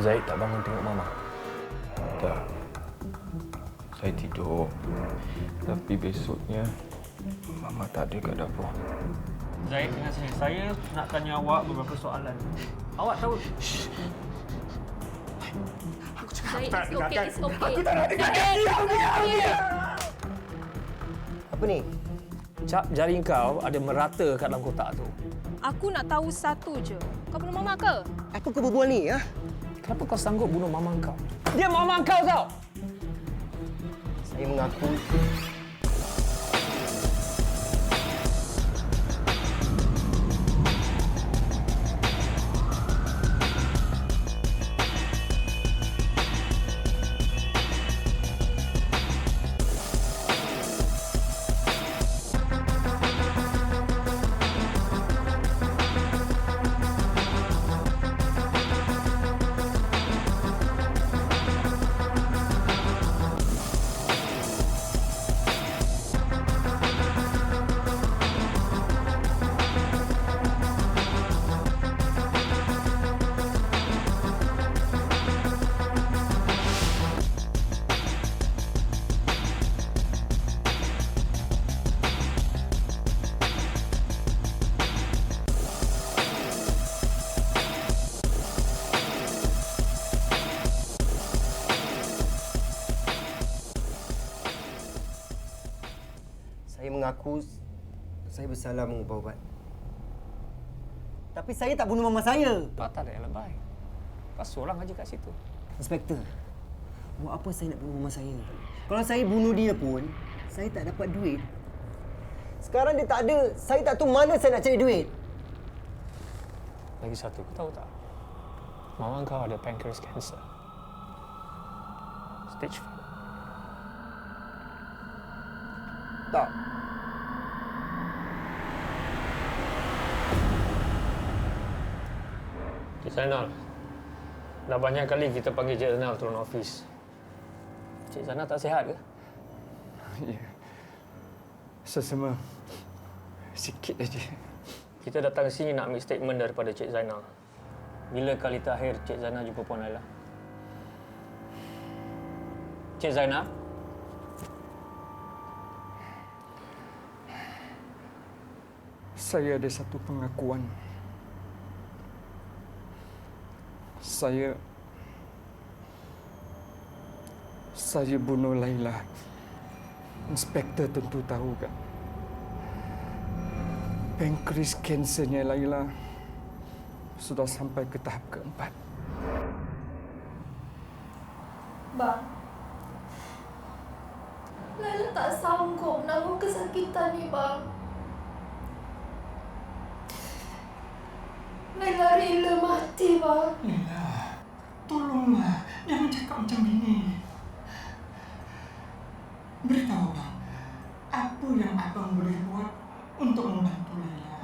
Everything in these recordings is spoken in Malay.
Zaid tak bangun tengok Mama? Tak. Saya tidur. Tapi besoknya, Mama tak ada kat dapur. Zaid dengan saya nak tanya awak beberapa soalan. Awak tahu? Zaid, it's okay, it's okay. Aku tak nak dengar. Diam. Apa ni? Cap jari kau ada merata kat dalam kotak tu. Aku nak tahu satu je. Kau bunuh Mama ke? Apa kau berbual ni, ha? Kenapa kau sanggup bunuh Mama kau? Dia Mama kau tau! Saya mengaku saya bersalah mengubah ubat. Tapi saya tak bunuh mama saya. Tak ada yang lebay. Kau seorang aja kat situ. Inspektor, buat apa saya nak bunuh mama saya? Kalau saya bunuh dia pun, saya tak dapat duit. Sekarang dia tak ada, saya tak tahu mana saya nak cari duit. Lagi satu, kau tahu tak? Mama kau ada pancreas cancer. Stage 4. Tak. Cik Zainal, dah banyak kali kita panggil Cik Zainal turun ofis. Cik Zainal tak sihat ke? Ya. Sesama sikit aja. Kita datang sini nak ambil statement daripada Cik Zainal. Bila kali terakhir Cik Zainal jumpa Puan Laila? Cik Zainal? Saya ada satu pengakuan. Saya bunuh Laila. Inspektor tentu tahu kan? Pankreas kansernya Laila sudah sampai ke tahap keempat. Bang, Laila tak sanggup menanggung kesakitan ni, bang. Laila rela mati, bang. Laila, tolonglah. Jangan cakap macam ini. Beritahu abang, apa yang abang boleh buat untuk membantu Laila.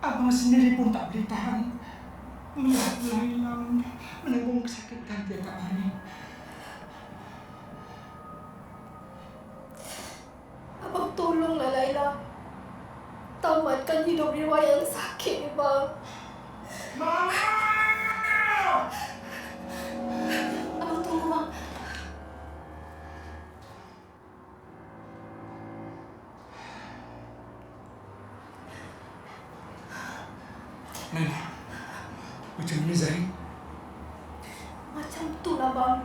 Abang sendiri pun tak boleh tahan melihat Laila menanggung kesakitan tiap hari. Abang tolonglah Laila. Tamatkan hidup riwayat yang sakit ni, bang. Mama! Abang tunggu, bang. Laila, macam ni Zaid? Macam tu lah, bang.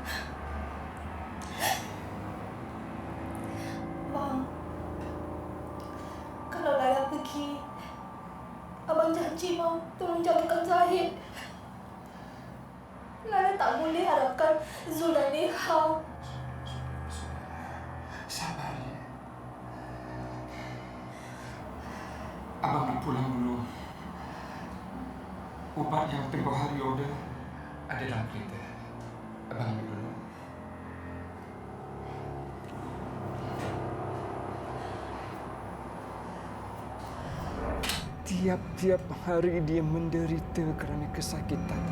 Bang, kalau Laila pergi, abang janji, bang, tolong jagakan Zahid. Laila tak boleh harapkan Zul dan Neha. Sabar. Abang nak pulang dulu. Ubat yang tempoh hari order ada dalam kereta. Abang ambil dulu. Tiap-tiap hari dia menderita kerana kesakitan.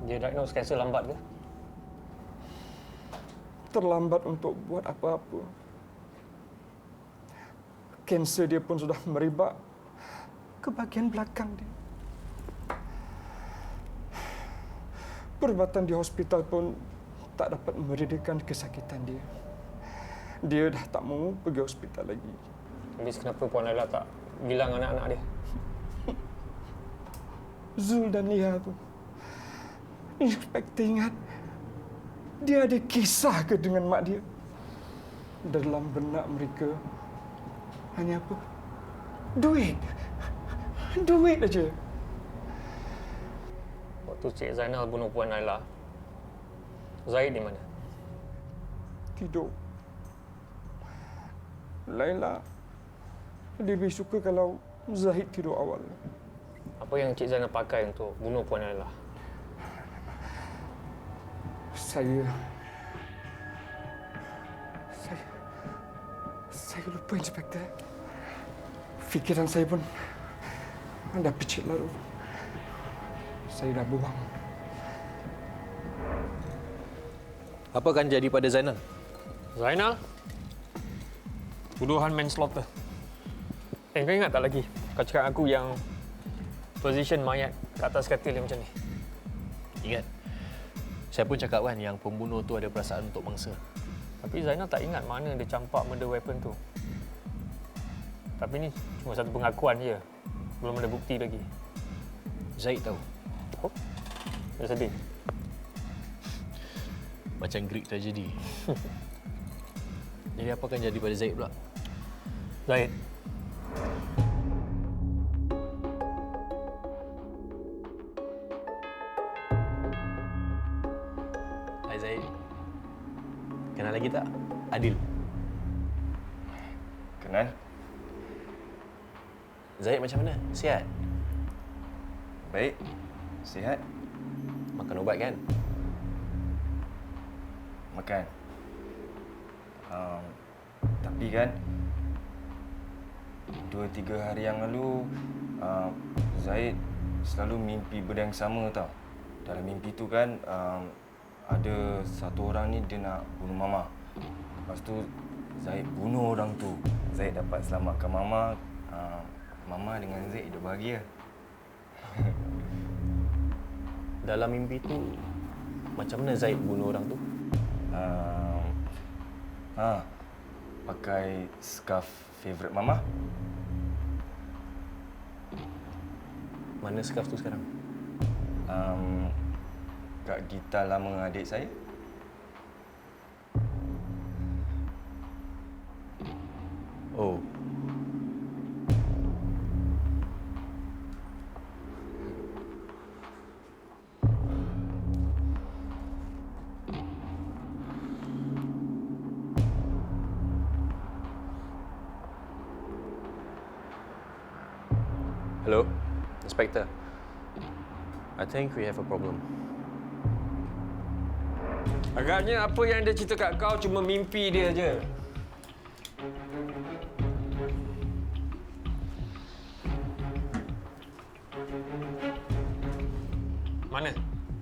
Dia diagnose kanser lambat ke? Terlambat untuk buat apa-apa. Kanser dia pun sudah merebak ke bahagian belakang dia. Perubatan di hospital pun tak dapat meredakan kesakitan dia. Dia dah tak mau pergi hospital lagi. Habis kenapa Puan Laila tak bilang anak-anak dia? Zul dan Lia tu, Inspektor ingat dia ada kisah ke dengan mak dia? Dalam benak mereka hanya apa? Duit. Duit aja. Waktu Cik Zainal bunuh Puan Laila, Zaid di mana? Tidur. Laila lebih suka kalau Zahid tidur awal. Apa yang Cik Zainal pakai untuk bunuh Puan Laila? Saya lupa, Inspektor. Fikiran saya pun dah picit lalu. Saya dah buang. Apa akan jadi pada Zainal? Zainal? Tuduhan manslaughter. Kau ingat tak lagi? Kau cakap aku yang position mayat kat atas katil yang macam ni. Ingat. Saya pun cakap kan yang pembunuh tu ada perasaan untuk mangsa. Tapi Zainal tak ingat mana dia campak murder weapon tu. Tapi ni cuma satu pengakuan je. Belum ada bukti lagi. Zaid tahu. Oh? Dia sedih. Macam Greek tragedy. Jadi apa akan jadi pada Zaid pula? Zaid. Hai Zaid. Kenal lagi tak? Adil. Kenal? Zaid macam mana? Sihat? Baik. Sihat? Makan ubat kan? Makan. Tapi kan 2-3 hari yang lalu Zaid selalu mimpi benda yang sama tau. Dalam mimpi tu kan ada satu orang ni dia nak bunuh Mama. Lepas tu Zaid bunuh orang tu. Zaid dapat selamatkan Mama. Mama dengan Zaid hidup bahagia. Dalam mimpi tu macam mana Zaid bunuh orang tu? Pakai scarf favourite Mama. Mana scarf tu sekarang? Kak Gita lama adik saya. Oh. Hello, Inspector. I think we have a problem. Agaknya apa yang dia cerita kat kau cuma mimpi dia je. Mana?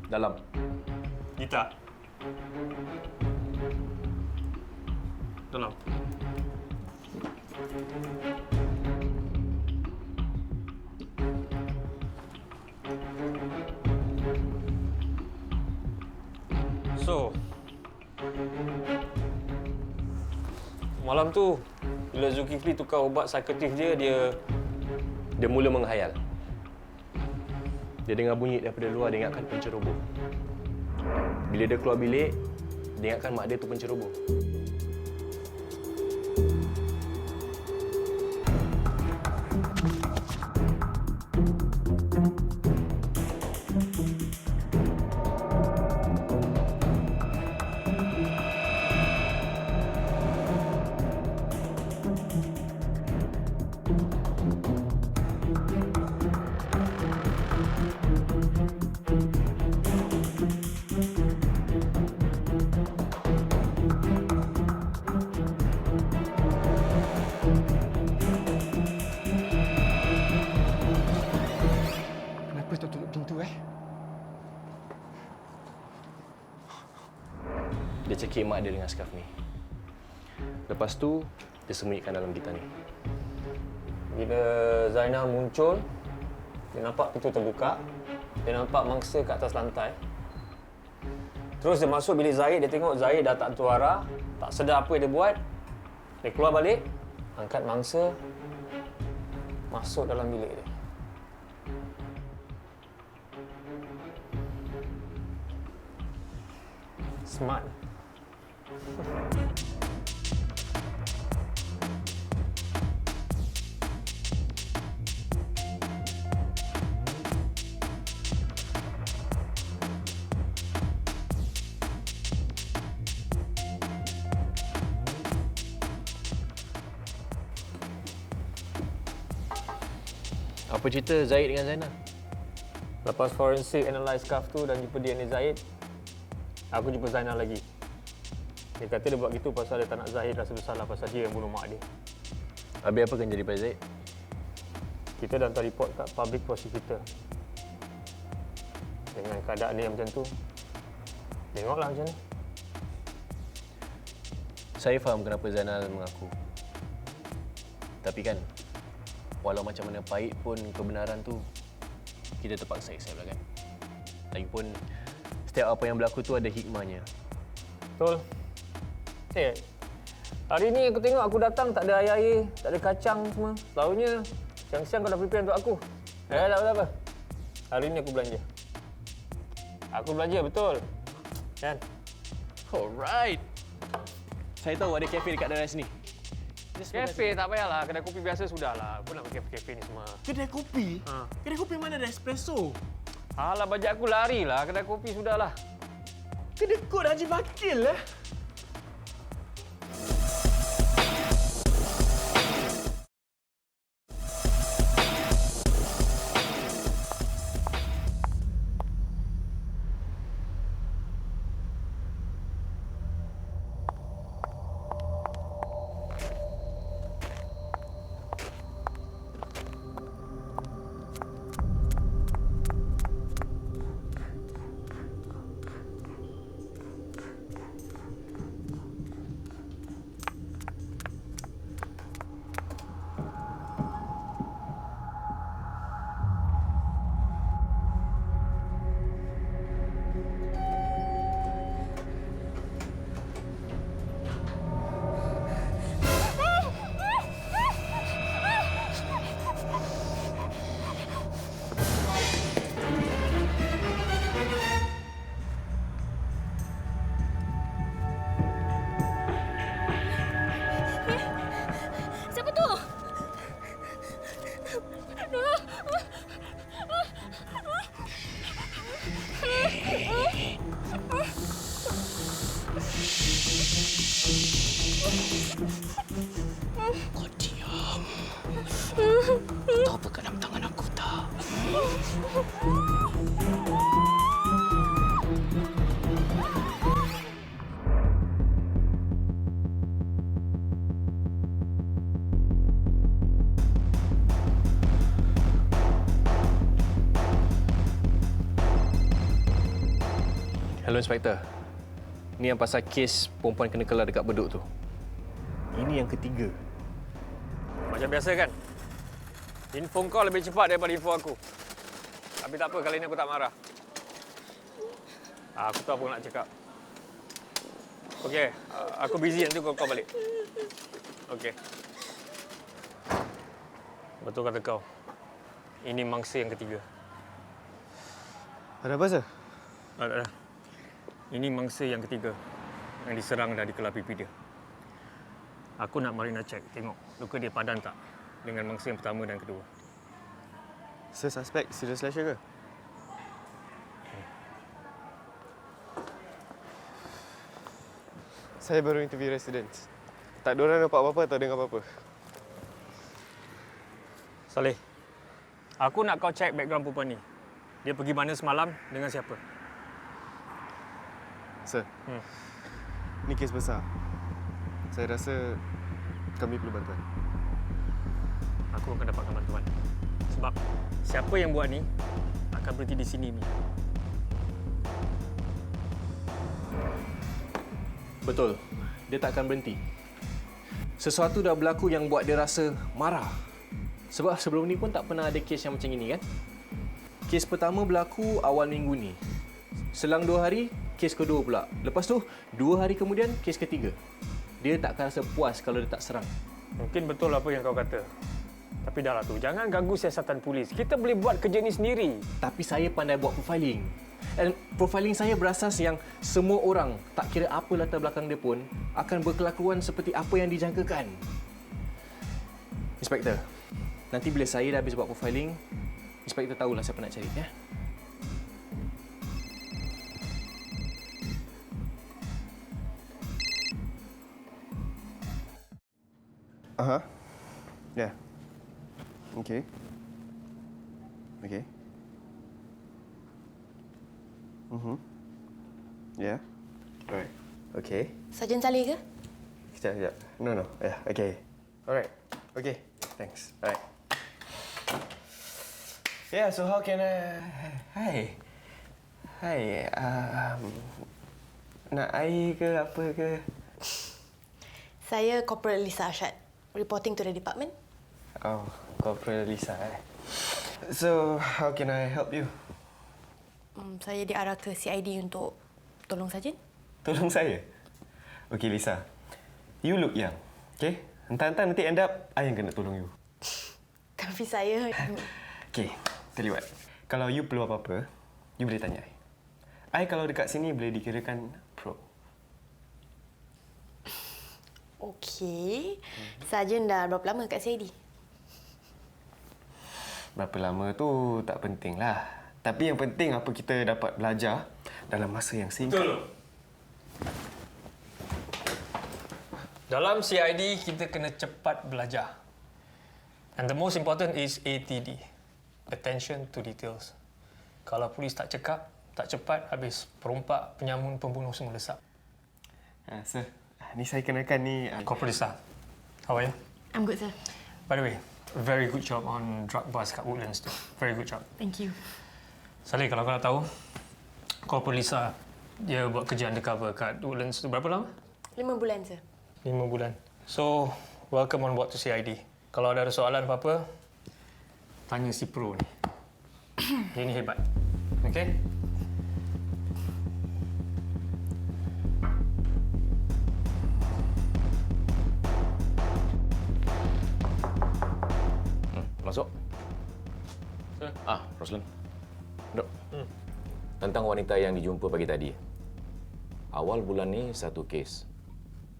Dalam. Gita. Dalam. So, malam tu bila Zulkifli tukar ubat psikotik dia Dia mula menghayal. Dia dengar bunyi daripada luar, dia ingatkan penceroboh. Bila dia keluar bilik, dia ingatkan mak dia tu penceroboh. Kenapa tak tutup pintu, Dia cekik mak dia dengan scarf ni. Lepas tu, dia sembunyikan dalam gitar ni. Bila Zainal muncul, dia nampak pintu terbuka. Dia nampak mangsa kat atas lantai. Terus dia masuk bilik Zahid, dia tengok Zahid dah tak tentu arah, tak sedar apa yang dia buat. Dia keluar balik, angkat mangsa, masuk dalam bilik dia. Smart. Apa cerita Zahid dengan Zainal? Lepas forensik analyse scarf tu dan jumpa DNA Zahid, aku jumpa Zainal lagi. Dia kata dia buat gitu pasal dia tak nak Zahid rasa bersalah pasal dia yang bunuh mak dia. Habis apa akan jadi pada Zahid? Kita dah hantar report kat public prosecutor. Dengan keadaan dia macam tu, tengoklah macam ni. Saya faham kenapa Zainal mengaku. Tapi kan, walau macam mana pahit pun kebenaran tu, kita terpaksa accept lah kan. Lagipun, setiap apa yang berlaku tu ada hikmahnya. Betul. Hari ni aku tengok aku datang tak ada air-air, tak ada kacang semua. Selalunya siang-siang kau dah prepare untuk aku. Tak apa. Hari ni aku belanja. Aku belanja betul. Kan? Alright. Saya tahu ada kafe dekat daerah sini. Kafe tak payahlah, kedai kopi biasa sudahlah. Apa nak pergi kafe ni semua? Kedai kopi? Kedai kopi mana ada espresso? Alah, bajak aku lari lah. Kedai kopi sudahlah. Kedai kod Haji Bakil lah. Siapa tu? Kau diam. Tahu apa kat dalam tangan aku tak? Hello, Inspektor. Ni yang pasal kes perempuan kena kelar dekat beduk tu. Ini yang ketiga. Macam biasa kan? Info kau lebih cepat daripada info aku. Tapi tak apa, kali ni aku tak marah. Aku tahu apa nak cakap. Okey, aku busy nanti kau balik. Okey. Betul kata kau. Ini mangsa yang ketiga. Ada apa, Sir? Ada. Ini mangsa yang ketiga yang diserang dan dikelar pipi dia. Aku nak Marina check, tengok luka dia padan tak dengan mangsa yang pertama dan kedua. Sir, suspek serious slasher ke? Saya baru interview residents. Tak ada orang nampak apa-apa atau dengar apa-apa. Saleh, aku nak kau check background perempuan ni. Dia pergi mana semalam, dengan siapa? Sir, ni kes besar. Saya rasa kami perlu bantuan. Aku akan dapatkan bantuan. Sebab siapa yang buat ni akan berhenti di sini, Mi. Betul. Dia tak akan berhenti. Sesuatu dah berlaku yang buat dia rasa marah. Sebab sebelum ni pun tak pernah ada kes yang macam ini kan? Kes pertama berlaku awal minggu ni. Selang 2 hari, kes kedua pula. Lepas tu, 2 hari kemudian, kes ketiga. Dia tak akan rasa puas kalau dia tak serang. Mungkin betul apa yang kau kata. Tapi dah lah tu, jangan ganggu siasatan polis. Kita boleh buat kerja ni sendiri. Tapi saya pandai buat profiling. Dan profiling saya berasas yang semua orang, tak kira apa latar belakang dia pun, akan berkelakuan seperti apa yang dijangkakan. Inspektor, nanti bila saya dah habis buat profiling, Inspektor tahulah siapa nak cari, ya? Aha. Yeah. Okay. Okay. Yeah. Alright. Okay. Sarjan Saleh ke? Sekejap. No. Yeah. Okay. Alright. Okay. Thanks. Alright. Yeah. So how can I? Hi. Nak air ke apa ke? Saya Corporal Lisa Arshad, reporting to the department. Oh, Corporal Lisa. So how can I help you? Saya diarah ke CID untuk tolong Sarjan. Tolong saya? Okay, Lisa. You look young. Okay? Entah-entah nanti end up, I yang kena tolong you. Tapi saya... Okay, tell you what. Kalau you perlu apa-apa, you boleh tanya I kalau dekat sini boleh dikirakan pro. Okey. Sarjan dah berapa lama kat CID? Berapa lama tu tak penting lah. Tapi yang penting apa kita dapat belajar dalam masa yang singkat. Betul. Dalam CID, kita kena cepat belajar. And the most important is ATD. Attention to details. Kalau polis tak cekap, tak cepat, habis perompak, penyamun, pembunuh semua lesap. Sir, ni saya kenalkan ni... Corporal Lisa, how are you? I'm good, sir. By the way, very good job on drug bust kat Woodlands tu. Very good job. Thank you. Saleh, kalau kau nak tahu, Corporal Lisa, dia buat kerja undercover kat Woodlands tu berapa lama? 5 bulan, sir. 5 bulan. So, welcome on board to CID. Kalau ada soalan apa-apa, tanya si Pro ni. Dia ni hebat. Okey? Masuk. Sir. Roslan. Duduk. Tentang wanita yang dijumpa pagi tadi. Awal bulan ni satu kes.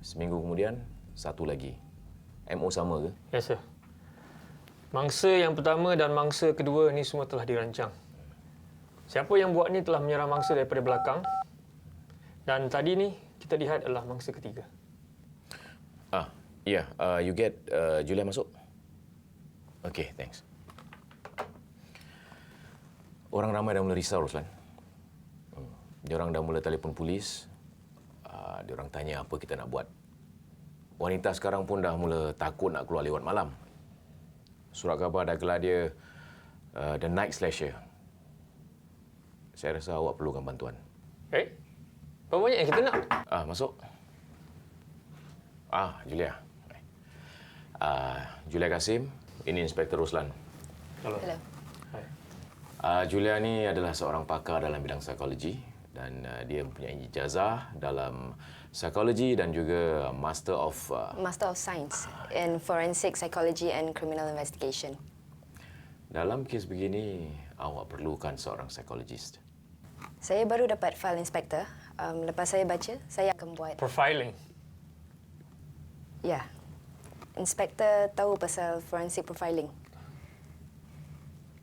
Seminggu kemudian satu lagi. MO sama ke? Yes, sir. Mangsa yang pertama dan mangsa kedua ni semua telah dirancang. Siapa yang buat ni telah menyerang mangsa daripada belakang. Dan tadi ni kita lihat adalah mangsa ketiga. You get Julia masuk? Okay, thanks. Orang ramai dah mula risau, Roslan. Diorang dah mula telefon polis. Diorang tanya apa kita nak buat. Wanita sekarang pun dah mula takut nak keluar lewat malam. Surat khabar dah gelar dia The Night Slasher. Saya rasa awak perlukan bantuan. Berapa banyak yang kita nak? Masuk. Julia. Julia Kasim, ini Inspektor Roslan. Hello. Julia ni adalah seorang pakar dalam bidang psikologi dan dia mempunyai ijazah dalam psikologi dan juga Master of Science in Forensic Psychology and Criminal Investigation. Dalam kes begini, awak perlukan seorang psikologis. Saya baru dapat file inspektor. Lepas saya baca, saya akan buat... Profiling? Ya. Inspektor tahu pasal forensic profiling?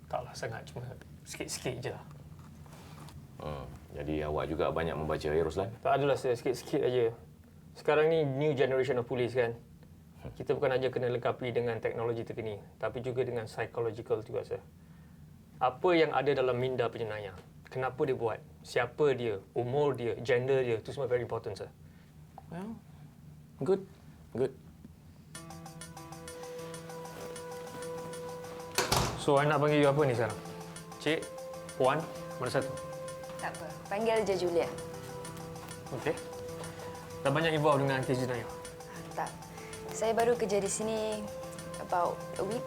Taklah sangat, cuma sikit-sikit je lah. Jadi awak juga banyak membaca, ya Roslan? Tak adalah, saya sikit-sikit aja. Sekarang ni new generation of police kan. Kita bukan aja kena lengkapi dengan teknologi terkini, tapi juga dengan psychological juga, sir. Apa yang ada dalam minda penjenayah? Kenapa dia buat? Siapa dia? Umur dia? Gender dia? Itu semua very important, sir. Well, good. So, I nak panggil you apa ni sekarang? Cik? Puan? Mana satu? Tak apa. Panggil je Julia. Okey. Dah banyak involved dengan kes jenayah? Tak. Saya baru kerja di sini about a week.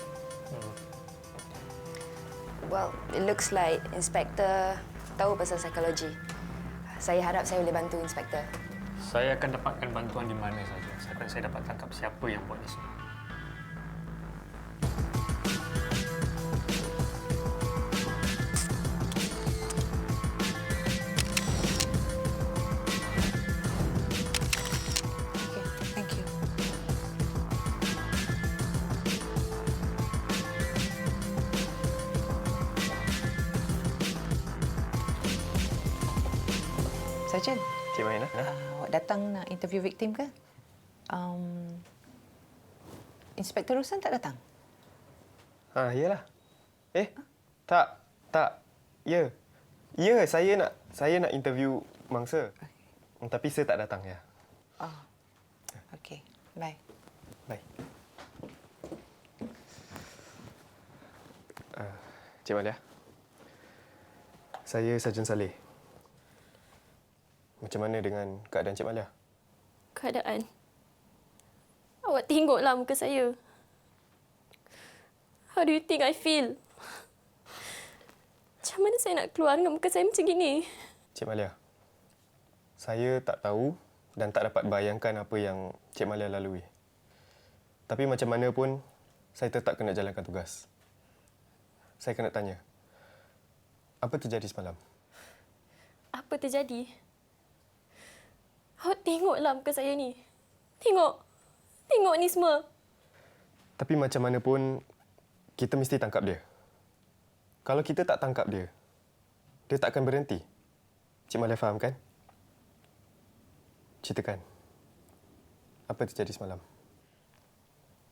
Well, it looks like inspektor tahu pasal psikologi. Saya harap saya boleh bantu Inspektor. Saya akan dapatkan bantuan di mana saja. Saya dapat tangkap siapa yang buat ni semua. Okay, thank you. Sarjan, Cik Maina? awak datang nak interview victim ke? Inspektor Rosan tak datang? Iyalah. Tak. Ya. Ya, saya nak interview mangsa. Tapi saya tak datang ya. Oh, okay. Bye. Bye. Cik Malia. Saya Sarjan Saleh. Macam mana dengan keadaan Cik Malia? Keadaan? Awak tengoklah muka saya. How do you think I feel? Macam mana saya nak keluar dengan muka saya macam gini? Cik Malia, saya tak tahu dan tak dapat bayangkan apa yang Cik Malia lalui. Tapi macam mana pun, saya tetap kena jalankan tugas. Saya kena tanya, apa terjadi semalam? Apa terjadi? Awak tengoklah muka saya ni. Tengok ni semua. Tapi macam mana pun, kita mesti tangkap dia. Kalau kita tak tangkap dia, dia tak akan berhenti. Cik Malia faham kan? Ceritakan. Apa terjadi semalam?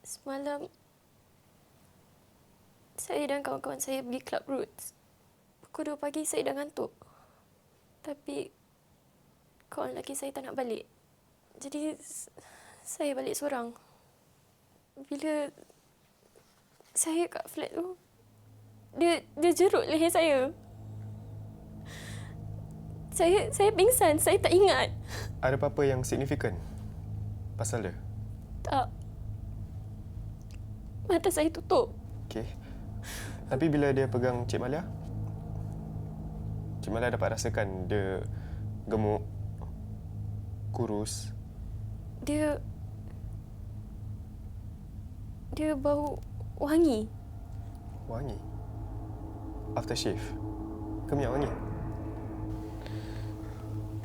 Semalam, saya dan kawan-kawan saya pergi Club Roots. Pukul 2 pagi saya dah ngantuk. Tapi, kawan lelaki saya tak nak balik. Jadi, saya balik seorang. Bila saya kat flat tu, dia jerut leher saya. Saya pingsan, saya tak ingat. Ada apa-apa yang signifikan pasal dia? Tak. Mata saya tutup. Okey. Tapi bila dia pegang Cik Malia, Cik Malia dapat rasakan dia gemuk, kurus. Dia bau wangi. Wangi? Aftershave? Ke minyak wangi?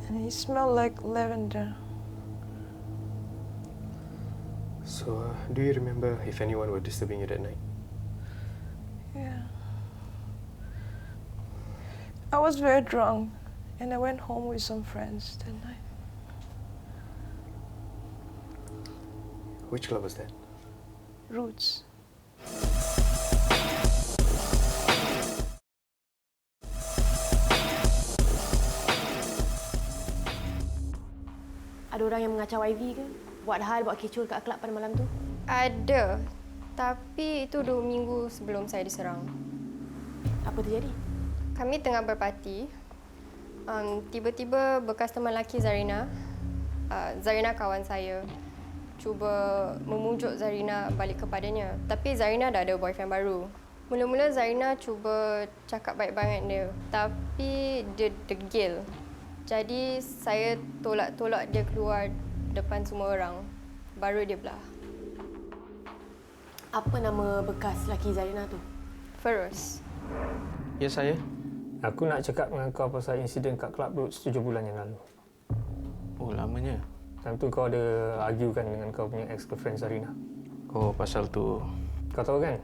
And it smelled like lavender. So, do you remember if anyone were disturbing you that night? Yeah. I was very drunk and I went home with some friends that night. Which club was that? Roots. Ada orang yang mengacau Ivy ke? Buat hal, buat kecoh kat kelab pada malam tu? Ada. Tapi itu 2 minggu sebelum saya diserang. Apa terjadi? Kami tengah berparti. Tiba-tiba bekas teman lelaki Zarina, Zarina kawan saya, cuba memujuk Zarina balik kepadanya. Tapi Zarina dah ada boyfriend baru. Mula-mula Zarina cuba cakap baik-baik dengan dia. Tapi dia degil. Jadi saya tolak-tolak dia keluar depan semua orang. Baru dia belah. Apa nama bekas lelaki Zarina tu? Feroz. Ya, saya. Aku nak cakap dengan kau pasal insiden kat Club Roots 7 bulan yang lalu. Oh, lamanya. Time tu kau ada argue kan dengan kau punya ex-girlfriend Zarina. Oh, pasal tu. Kau tahu kan?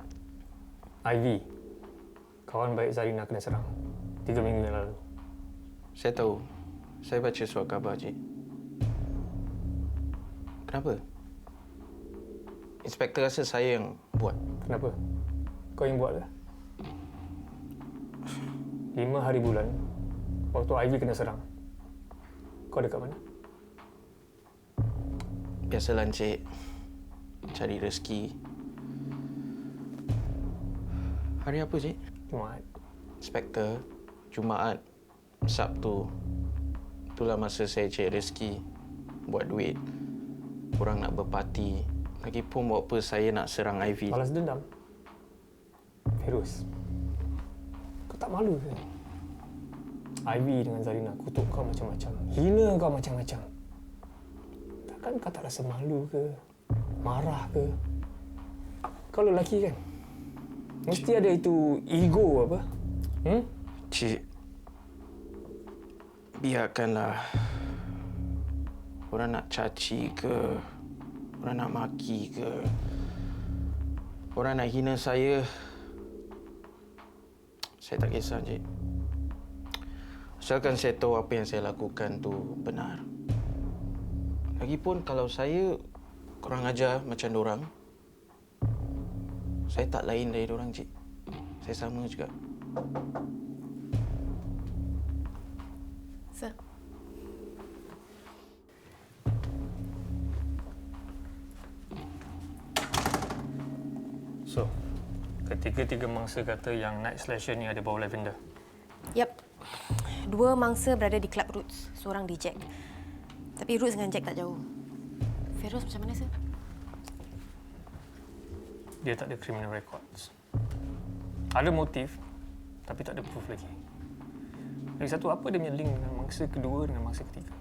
Ivy, kawan baik Zarina kena serang 3 minggu yang lalu. Saya tahu. Saya baca surat khabar, Cik. Kenapa? Inspektor rasa saya yang buat. Kenapa? Kau yang buat ke? 5 hari bulan, waktu Ivy kena serang. Kau ada kat mana? Biasalah, Encik. Cari rezeki. Hari apa, Cik? Jumaat. Inspektor, Jumaat, Sabtu. Itulah masa saya cari rezeki, buat duit. Orang nak berparti. Lagipun buat apa saya nak serang Ivy. Balas dendam. Feroz, kau tak malu ke? Ivy dengan Zarina kutuk kau macam-macam, hina kau macam-macam. Takkan kau tak rasa malu ke? Marah ke? Kau lelaki kan? Mesti ada itu ego apa? Cik, biarkanlah. Orang nak caci ke, orang nak maki ke, orang nak hina saya tak kisah, Cik. Asalkan saya tahu apa yang saya lakukan tu benar. Lagipun kalau saya kurang ajar macam dorang, saya tak lain dari dorang, Cik. Saya sama juga. Sir. So, ketiga-tiga mangsa kata yang night slasher ni ada bau lavender. Yap. 2 mangsa berada di Club Roots. Seorang di Jack. Tapi Roots dengan Jack tak jauh. Feroz macam mana, sir? Dia tak ada criminal records. Ada motif, tapi tak ada proof lagi. Lagi satu, apa dia punya link dengan mangsa kedua dengan mangsa ketiga?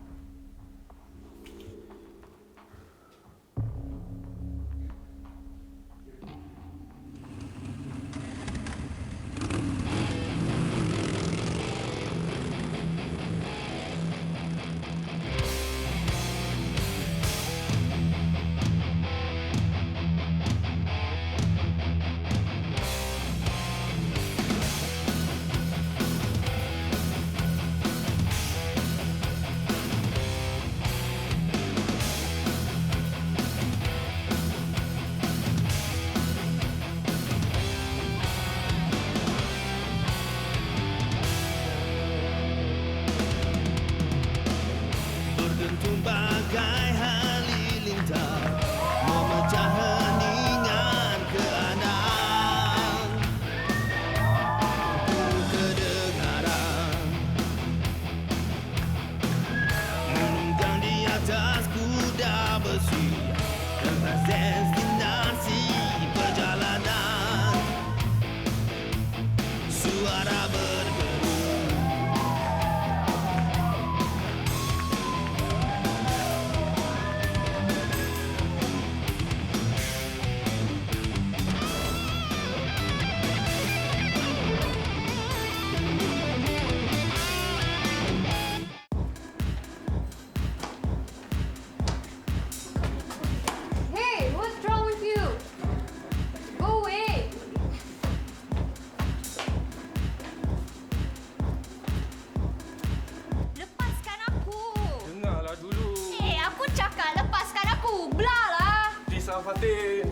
Fatin.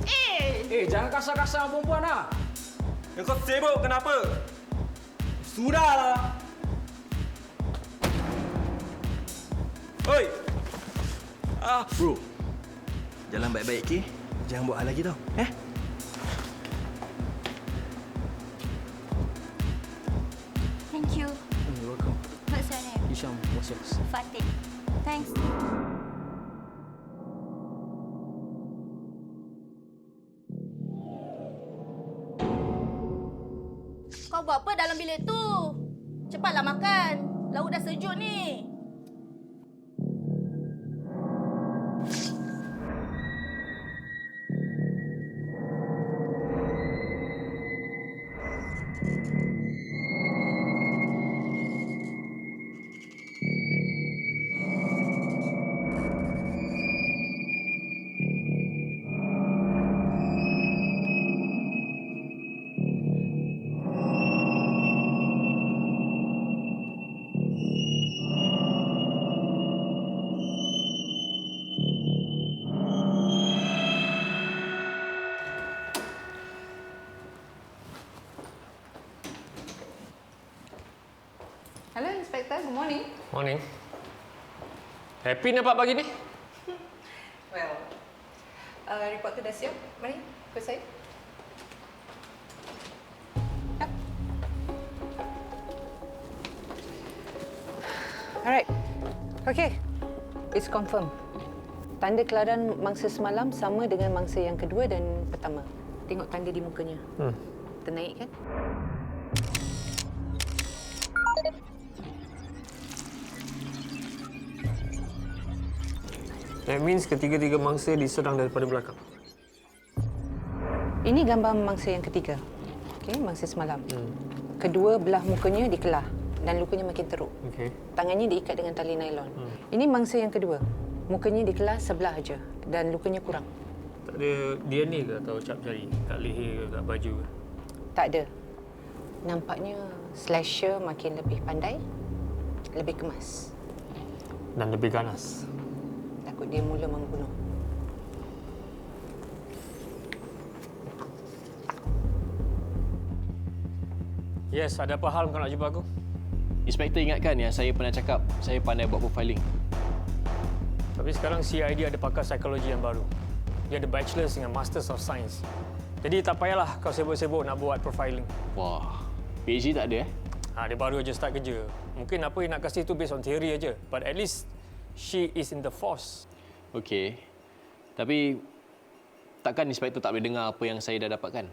Jangan kasar-kasar perempuan lah. Kau sibuk kenapa? Sudahlah. Oi. Bro. Jalan baik-baik, okey? Jangan buat hal lagi tau. Thank you. You're welcome. What's your name? Hisham, what's yours? Fatin. Thanks. Kau buat apa dalam bilik tu? Cepatlah makan. Lauk dah sejuk ni. Hello, Inspector. Good morning. Morning. Happy nampak pagi ni? Well, report tu dah siap. Mari, ikut saya. Alright. Okay. It's confirmed. Tanda kelaran mangsa semalam sama dengan mangsa yang kedua dan pertama. Tengok tanda di mukanya. Ternaik kan? That means ketiga-tiga mangsa diserang daripada belakang. Ini gambar mangsa yang ketiga. Okey, mangsa semalam. Kedua belah mukanya dikelah dan lukanya makin teruk. Okey. Tangannya diikat dengan tali nailon. Ini mangsa yang kedua. Mukanya dikelah sebelah aja dan lukanya kurang. Tak ada DNA ke atau cap jari kat leher ke kat baju ke? Tak ada. Nampaknya slasher makin lebih pandai, lebih kemas. Dan lebih ganas. Takut dia mula membunuh. Yes, ada apa hal kau nak jumpa aku? Inspektor ingatkan yang saya pernah cakap saya pandai buat profiling. Tapi sekarang CID ada pakar psikologi yang baru. Dia ada bachelor's dengan masters of science. Jadi tak payahlah kau sibuk-sibuk nak buat profiling. Wah, PhD tak ada Dia baru aja start kerja. Mungkin apa yang nak kasih tu based on theory aja. But at least she is in the force. Okey. Tapi takkan inspektor tak boleh dengar apa yang saya dah dapatkan?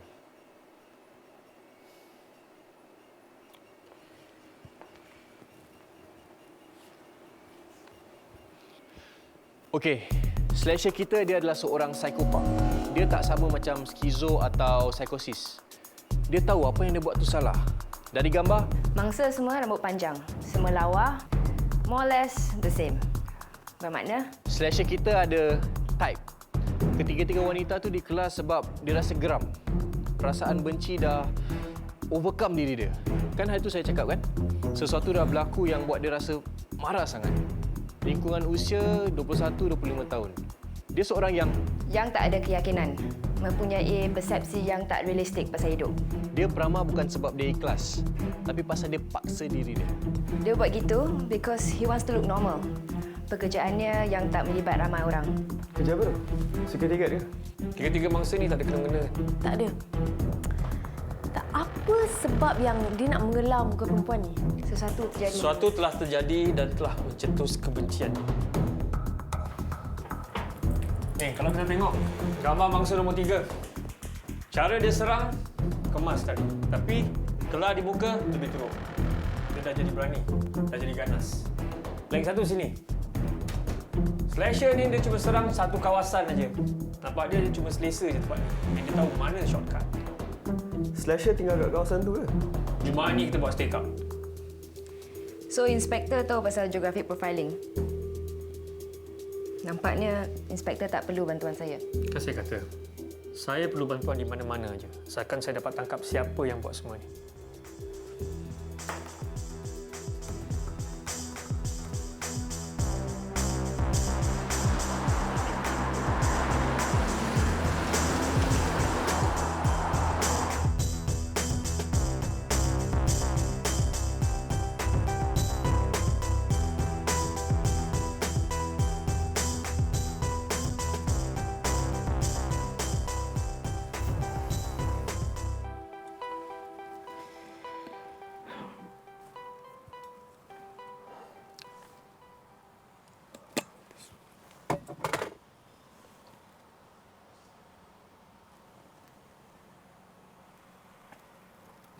Okey, slasher kita dia adalah seorang psikopat. Dia tak sama macam skizo atau psikosis. Dia tahu apa yang dia buat tu salah. Dari gambar, mangsa semua rambut panjang, semua lawa, more or less the same. Bermakna? Slasher kita ada type. Ketiga-tiga wanita tu dikelas sebab dia rasa geram. Perasaan benci dah overcome diri dia. Kan hari tu saya cakap kan? Sesuatu dah berlaku yang buat dia rasa marah sangat. Lingkungan usia 21-25 tahun. Dia seorang yang tak ada keyakinan. Mempunyai persepsi yang tak realistik pasal hidup. Dia peramah bukan sebab dia ikhlas, tapi pasal dia paksa diri dia. Dia buat gitu because he wants to look normal. Pekerjaannya yang tak melibat ramai orang. Kerja apa? Seketika ke? Tiga-tiga mangsa ni tak ada kena-mengena. Tak ada. Tak apa sebab yang dia nak mengelam muka perempuan ni. Sesuatu terjadi. Sesuatu telah terjadi dan telah mencetus kebencian. Kalau kita tengok gambar mangsa nombor 3. Cara dia serang, kemas tadi. Tapi kelah di muka, lebih teruk. Dia dah jadi berani. Dah jadi ganas. Lagi satu sini. Slasher ni dia cuma serang satu kawasan aja. Nampak dia cuma selesa je tempat ni. Dia tahu mana shortcut. Slasher tinggal kat kawasan tu ke? Jumaat ni kita buat stake up. So, inspektor tahu pasal geographic profiling. Nampaknya inspektor tak perlu bantuan saya. Kan saya kata, saya perlu bantuan di mana-mana aja. Asalkan saya dapat tangkap siapa yang buat semua ni.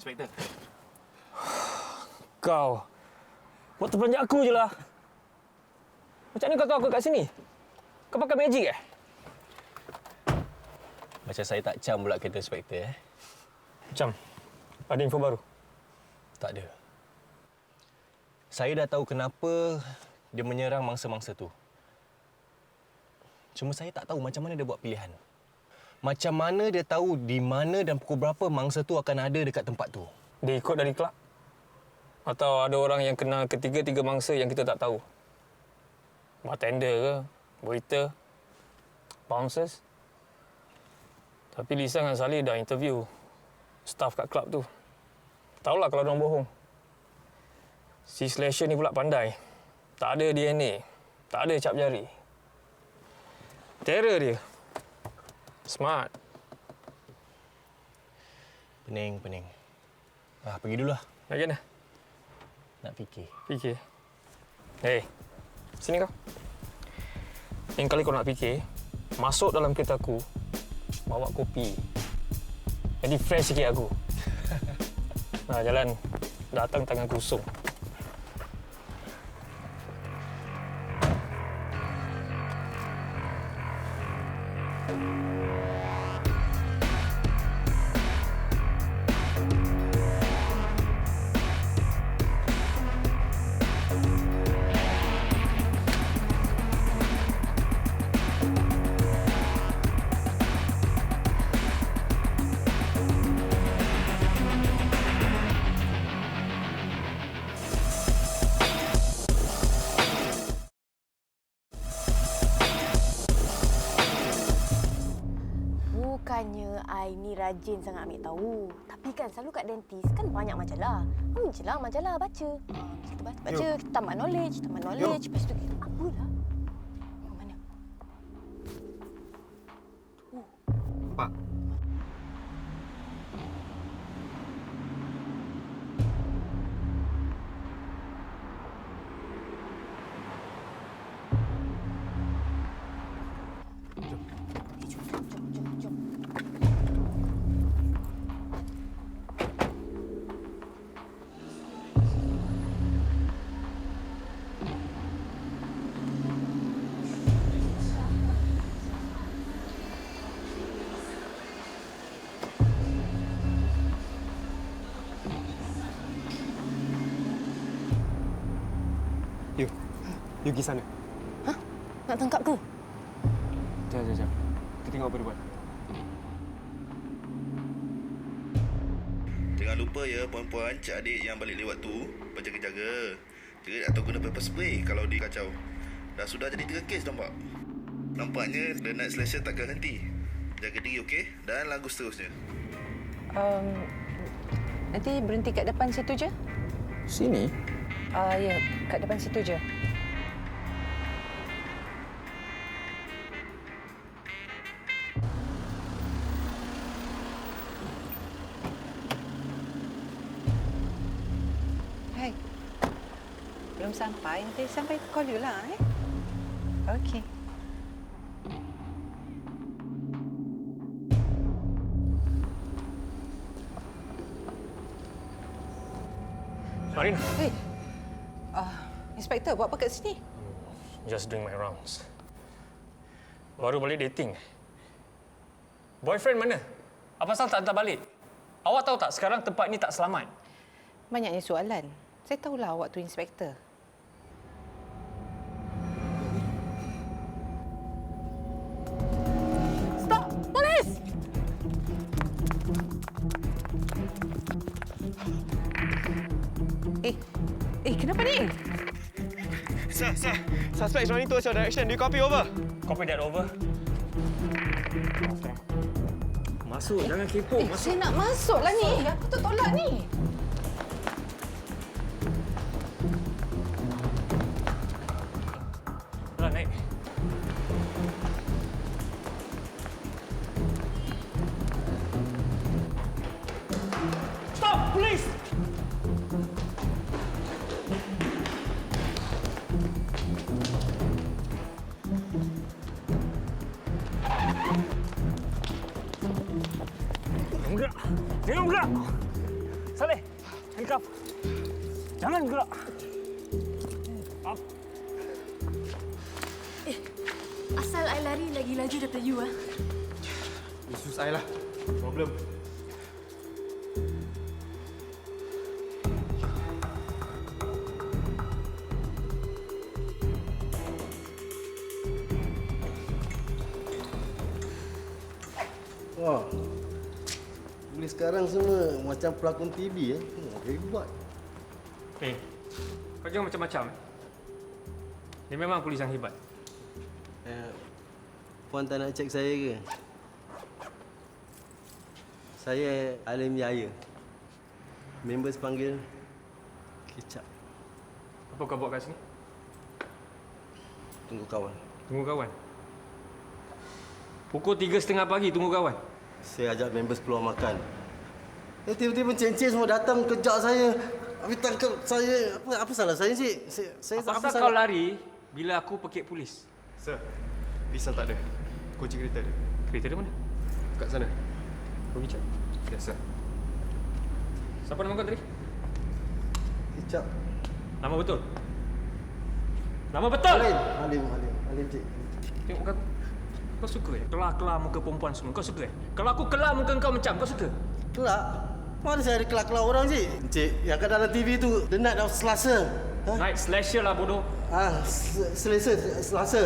Inspektor. Kau buat terperanjat aku je lah. Macam mana kau tahu aku kat sini? Kau pakai magic eh? Macam saya tak cam pula kereta inspektor Macam? Ada info baru? Tak ada. Saya dah tahu kenapa dia menyerang mangsa-mangsa tu. Cuma saya tak tahu macam mana dia buat pilihan. Macam mana dia tahu di mana dan pukul berapa mangsa tu akan ada dekat tempat tu? Dia ikut dari kelab? Atau ada orang yang kenal ketiga-tiga mangsa yang kita tak tahu? Bartender ke? Waiter? Bouncers? Tapi Lisa dengan Salih dah interview staff kat kelab tu. Tahulah kalau diorang bohong. Si Slasher ni pula pandai. Tak ada DNA. Tak ada cap jari. Terror dia. Smart. Pening. Pergi dulu lah. Nak ke mana? Nak fikir. Fikir? Hei, sini kau. Yang kali kau nak fikir, masuk dalam kereta aku, bawa kopi. Jadi fresh sikit aku. Jalan. Datang tangan kosong. I ni rajin sangat ambil tahu. Tapi kan selalu kat dentist kan banyak majalah. Ambil je lah majalah, baca. Kita baca, kita tambah knowledge. Lepas tu kita apalah. Mana? Pak. You pergi sana. Hah? Nak tangkap ke? Jap. Kita tengok apa dia buat. Jangan lupa ya puan-puan, cik adik yang balik lewat tu berjaga-jaga. Jerit atau guna pepper spray kalau dikacau. Dah sudah jadi 3 kes nampak. Nampaknya the night slasher takkan henti. Jaga diri okey dan lagu seterusnya. Nanti berhenti kat depan situ je. Sini? Ya, kat depan situ je. Hai. Belum sampai. Nanti sampai call you lah, Okey. Marina. Hey. Inspektor, buat apa kat sini? Just doing my rounds. Baru balik dating. Boyfriend mana? Apa pasal tak hantar balik? Awak tahu tak sekarang tempat ni tak selamat? Banyaknya soalan. Saya tahulah awak tu inspektor. Stop! Polis! Kenapa ni? Sir. Suspect is running towards your direction. Do you copy over? Copy that over. Masuk, jangan kepo. Masuk. Saya nak masuk lah ni. Apa tu tolak ni? Dah naik. Stop, police! Jangan bergerak! Saleh, handcuff. Jangan gerak. Up. Asal I lari lagi laju daripada you, Isu saya lah. Problem. Wah. Polis sekarang semua macam pelakon TV hebat. Kau jangan macam-macam. Dia memang polis yang hebat. Puan tak nak cek saya ke? Saya Alim Yahya. Members panggil Kicap. Apa kau buat kat sini? Tunggu kawan. Tunggu kawan? Pukul 3:30 pagi tunggu kawan? Saya ajak members keluar makan. Tiba-tiba cik-cik semua datang kejar saya. Habis tangkap saya. Apa salah saya, cik? Saya apa kau lari bila aku pekik polis? Sir, pisau tak ada. Kunci kereta ada. Kereta dia mana? Kat sana. Pergi cek. Yes, sir. Siapa nama kau tadi? Kicap. Nama betul? Nama betul? Alim, cik. Tengok kau. Kau suka kelar-kelar muka perempuan semua? Kau suka Kalau aku kelar muka kau macam, kau suka? Kelak? Mana saya ada kelak-kelak orang, cik? Cik, yang kat dalam TV tu, The Night of Slasher. Night Slasher lah, bodoh. Selasa.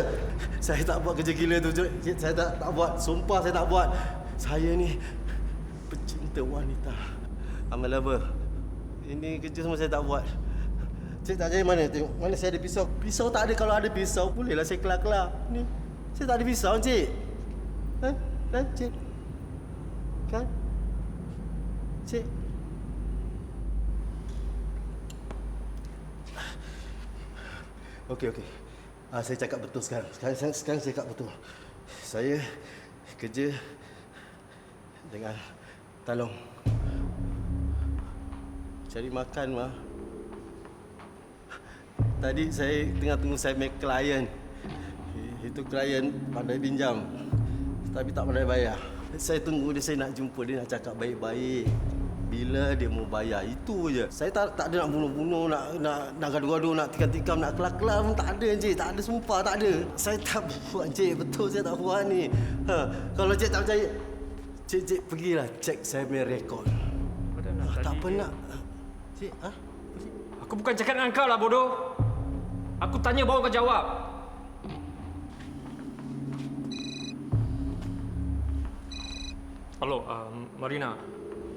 Saya tak buat kerja gila tu, cik. Saya tak buat. Sumpah saya tak buat. Saya ni pecinta wanita. Amal apa? Ini kerja semua saya tak buat. Cik tak jaya mana? Tengok, mana saya ada pisau. Pisau tak ada. Kalau ada pisau, bolehlah saya kelak-kelak. Ni, saya tak ada pisau, cik. Cik. Kan? Cik. Okey. Saya cakap betul sekarang. Sekarang saya cakap betul. Saya kerja dengan Talong. Cari makan, Ma. Tadi saya tengah tunggu saya make klien. Itu klien pandai pinjam. Tapi tak pandai bayar. Saya tunggu dia, saya nak jumpa dia, nak cakap baik-baik. Bila dia mau bayar, itu je. Saya tak ada nak bunuh-bunuh, nak gaduh-gaduh, nak tikam-tikam, nak kelak-kelak. Tak ada, Encik. Tak ada, sumpah tak ada. Saya tak buat, Encik. Betul saya tak buat ni. Kalau Encik tak percaya, Cik pergilah cek saya punya rekod. Tak pernah. Cik, Aku bukan cakap dengan kau lah, bodoh. Aku tanya baru kau jawab. Hello, Marina.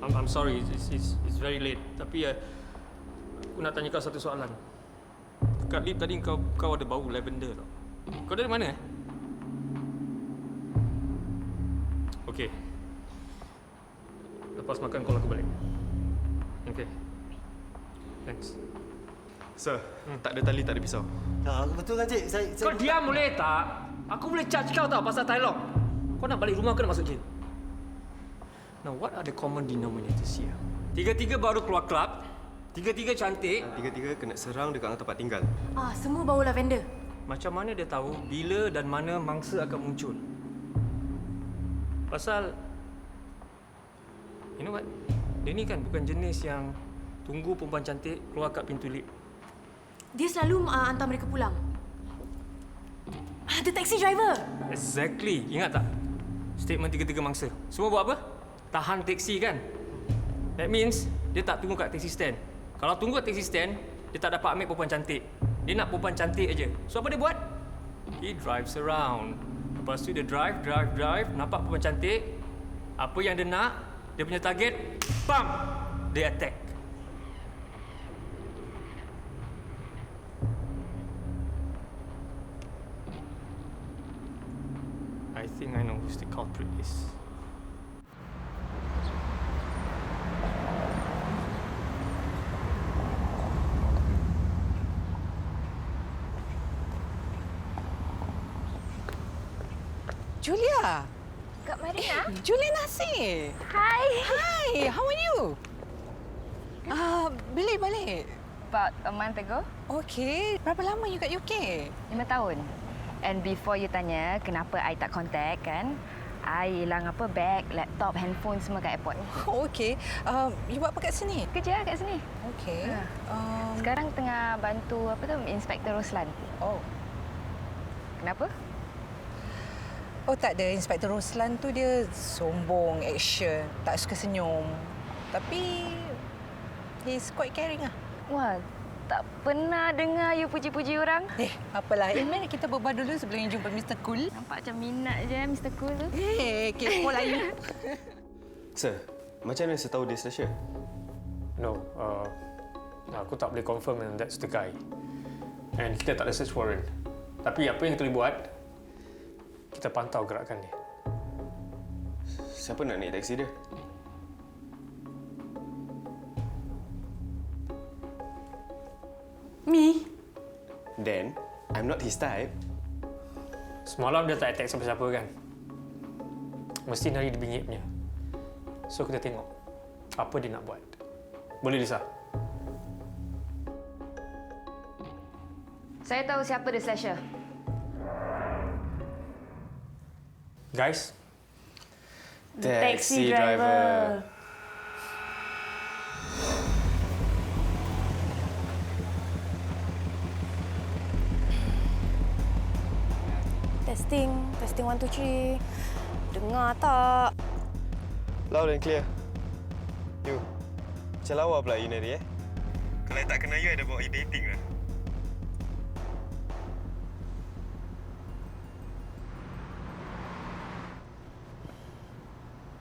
I'm sorry, it's very late. Tapi aku nak tanya kau satu soalan. Dekat lift tadi kau ada bau lavender tau. Kau dari mana? Okey. Lepas makan call aku balik. Okey. Thanks. Sir, tak ada tali, tak ada pisau. Betul kan, Cik? Kau diam boleh tak? Aku boleh charge kau tau pasal dialog. Kau nak balik rumah ke nak masuk jail? Now, what are the common denominators here? Tiga-tiga baru keluar klub. Tiga-tiga cantik. Tiga-tiga kena serang dekat tempat tinggal. Semua bau lavender. Macam mana dia tahu bila dan mana mangsa akan muncul? Pasal, you know what? Dia ni kan bukan jenis yang tunggu perempuan cantik keluar kat pintu lift. Dia selalu hantar mereka pulang. The taxi driver. Exactly. Ingat tak? Statement tiga-tiga mangsa. Semua buat apa? Tahan teksi kan? That means dia tak tunggu kat taxi stand. Kalau tunggu kat taxi stand, dia tak dapat ambil perempuan cantik. Dia nak perempuan cantik aja. So apa dia buat? He drives around. Lepas tu dia drive, nampak perempuan cantik. Apa yang dia nak, dia punya target, bam! Dia attack. I think I know who the culprit is. Julia. Kak Marina. Julia Nasir. Hi. Hi, how are you? Balik. About a month ago. Okay. Berapa lama you kat UK? 5 tahun. And before you tanya kenapa I tak contact kan, I hilang bag, laptop, handphone semua kat airport. Oh, okay. You buat apa kat sini? Kerja kat sini. Okay. Sekarang tengah bantu Inspektor Roslan. Oh. Kenapa? Oh, tak ada. Inspektor Roslan tu dia sombong, action, tak suka senyum. Tapi he's quite caring lah. Wah, tak pernah dengar you puji-puji orang. Apalah. Mari kita berbual dulu sebelum you jumpa Mr. Cool. Nampak macam minat je Mr. Cool tu. Kepo lah you. Sir, macam mana saya tahu dia slasher? No, aku tak boleh confirm and that's the guy. And kita tak ada search warrant. Tapi apa yang kita boleh buat, kita pantau gerakan dia. Siapa nak naik taksi dia? Me? Then, I'm not his type. Semalam dia tak attack siapa-siapa kan? Mesti nari dia bingit punya. So kita tengok apa dia nak buat. Boleh, Lisa? Saya tahu siapa dia slasher. Guys? Taxi driver. Testing 1 2 3. Dengar tak? Loud and clear. You, macam lawa pula you ni, Kalau I tak kenal you, I dah bawa you dating lah.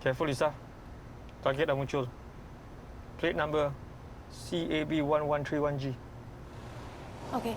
Careful, Lisa. Target dah muncul. Plate number CAB1131G. Okey.